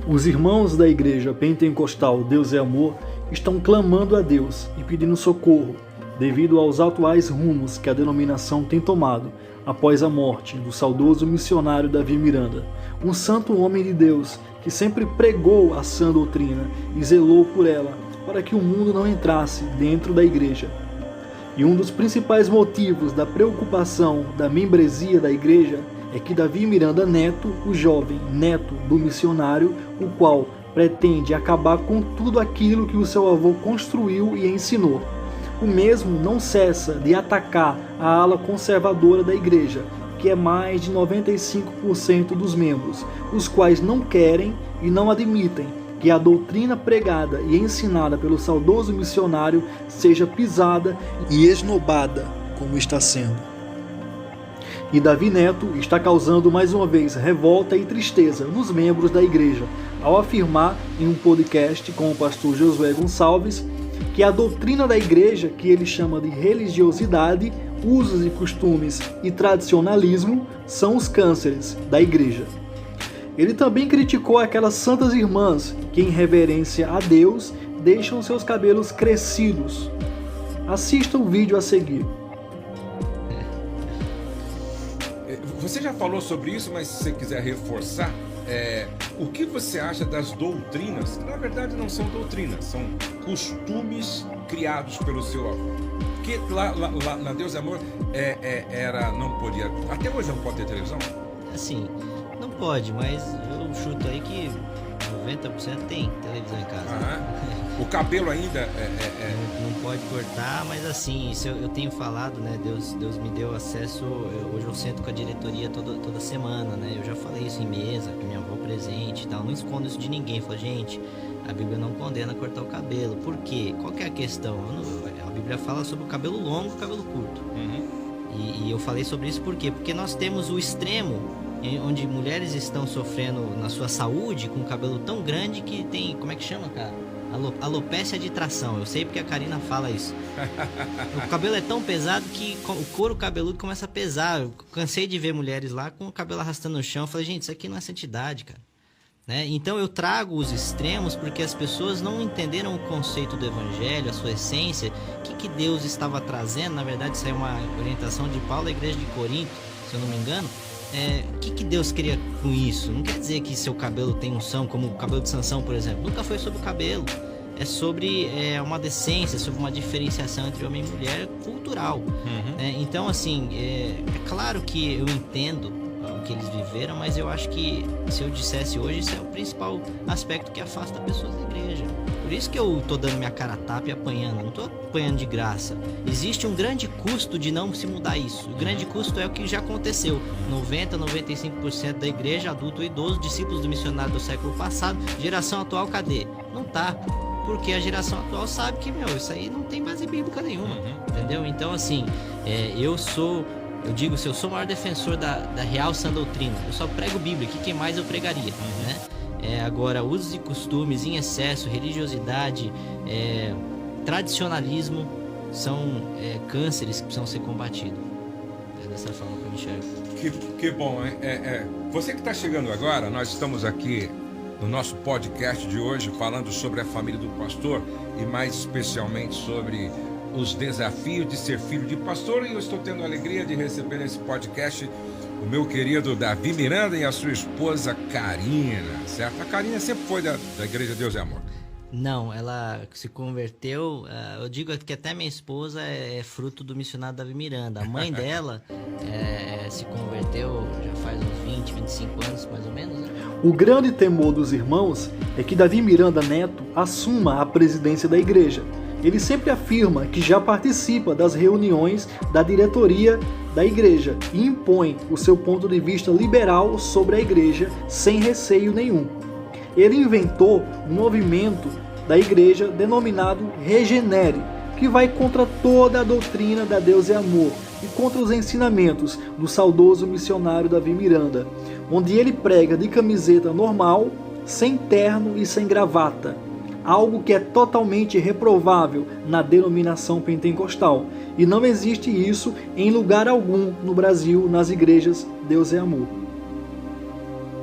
Os irmãos da igreja pentecostal Deus é Amor estão clamando a Deus e pedindo socorro devido aos atuais rumos que a denominação tem tomado após a morte do saudoso missionário Davi Miranda, um santo homem de Deus que sempre pregou a sã doutrina e zelou por ela para que o mundo não entrasse dentro da igreja. E um dos principais motivos da preocupação da membresia da igreja é que Davi Miranda Neto, o jovem neto do missionário, o qual pretende acabar com tudo aquilo que o seu avô construiu e ensinou. O mesmo não cessa de atacar a ala conservadora da igreja, que é mais de 95% dos membros, os quais não querem e não admitem que a doutrina pregada e ensinada pelo saudoso missionário seja pisada e esnobada, como está sendo. E Davi Neto está causando mais uma vez revolta e tristeza nos membros da igreja, ao afirmar em um podcast com o pastor Josué Gonçalves que a doutrina da igreja, que ele chama de religiosidade, usos e costumes e tradicionalismo, são os cânceres da igreja. Ele também criticou aquelas santas irmãs que, em reverência a Deus, deixam seus cabelos crescidos. Assista o vídeo a seguir. Você já falou sobre isso, mas se você quiser reforçar, o que você acha das doutrinas, que na verdade não são doutrinas, são costumes criados pelo seu avô? Porque lá na Deus é Amor não podia, até hoje não pode ter televisão? Assim, não pode, mas eu chuto aí que 90% tem televisão em casa. O cabelo ainda Não pode cortar, mas assim, isso eu tenho falado, né? Deus me deu acesso. Hoje eu sento com a diretoria toda semana, né? Eu já falei isso em mesa, com minha avó presente e tal. Não escondo isso de ninguém. Falo, gente, a Bíblia não condena cortar o cabelo. Por quê? Qual que é a questão? A Bíblia fala sobre o cabelo longo e o cabelo curto. E eu falei sobre isso por quê? Porque nós temos o extremo onde mulheres estão sofrendo na sua saúde com um cabelo tão grande que tem, como é que chama, cara? Alopécia de tração. Eu sei porque a Karina fala isso. O cabelo é tão pesado que o couro cabeludo começa a pesar. Eu cansei de ver mulheres lá com o cabelo arrastando no chão. Eu falei, gente, isso aqui não é santidade, cara. Né? Então eu trago os extremos porque as pessoas não entenderam o conceito do evangelho, a sua essência, o que Deus estava trazendo. Na verdade, isso é uma orientação de Paulo à igreja de Corinto, se eu não me engano. O que Deus queria com isso? Não quer dizer que seu cabelo tem unção, como o cabelo de Sansão, por exemplo. Nunca foi sobre o cabelo. É sobre uma decência, sobre uma diferenciação entre homem e mulher cultural. Então, assim, é claro que eu entendo o que eles viveram, mas eu acho que se eu dissesse hoje, isso é o principal aspecto que afasta pessoas da igreja. Por isso que eu tô dando minha cara a tapa e apanhando, não tô apanhando de graça. Existe um grande custo de não se mudar isso. O grande custo é o que já aconteceu. 90-95% da igreja, adulto ou idoso, discípulos do missionário do século passado, geração atual, cadê? Não tá. Porque a geração atual sabe que, isso aí não tem base bíblica nenhuma. Entendeu? Então, assim, eu digo, se eu sou o maior defensor da real sã doutrina, eu só prego Bíblia, que mais eu pregaria, né? Agora, usos e costumes em excesso, religiosidade, tradicionalismo são cânceres que precisam ser combatidos. É dessa forma que eu enxergo. Que bom, hein? Você que está chegando agora, nós estamos aqui no nosso podcast de hoje falando sobre a família do pastor e mais especialmente sobre os desafios de ser filho de pastor, e eu estou tendo a alegria de receber nesse podcast o meu querido Davi Miranda e a sua esposa Karina, certo? A Karina sempre foi da Igreja Deus é Amor. Não, ela se converteu, eu digo que até minha esposa é fruto do missionário Davi Miranda. A mãe dela se converteu já faz uns 20, 25 anos mais ou menos, né? O grande temor dos irmãos é que Davi Miranda Neto assuma a presidência da igreja. Ele sempre afirma que já participa das reuniões da diretoria da igreja e impõe o seu ponto de vista liberal sobre a igreja sem receio nenhum. Ele inventou um movimento da igreja denominado Regenere, que vai contra toda a doutrina da Deus é Amor e contra os ensinamentos do saudoso missionário Davi Miranda, onde ele prega de camiseta normal, sem terno e sem gravata. Algo que é totalmente reprovável na denominação pentecostal. E não existe isso em lugar algum no Brasil, nas igrejas Deus é Amor.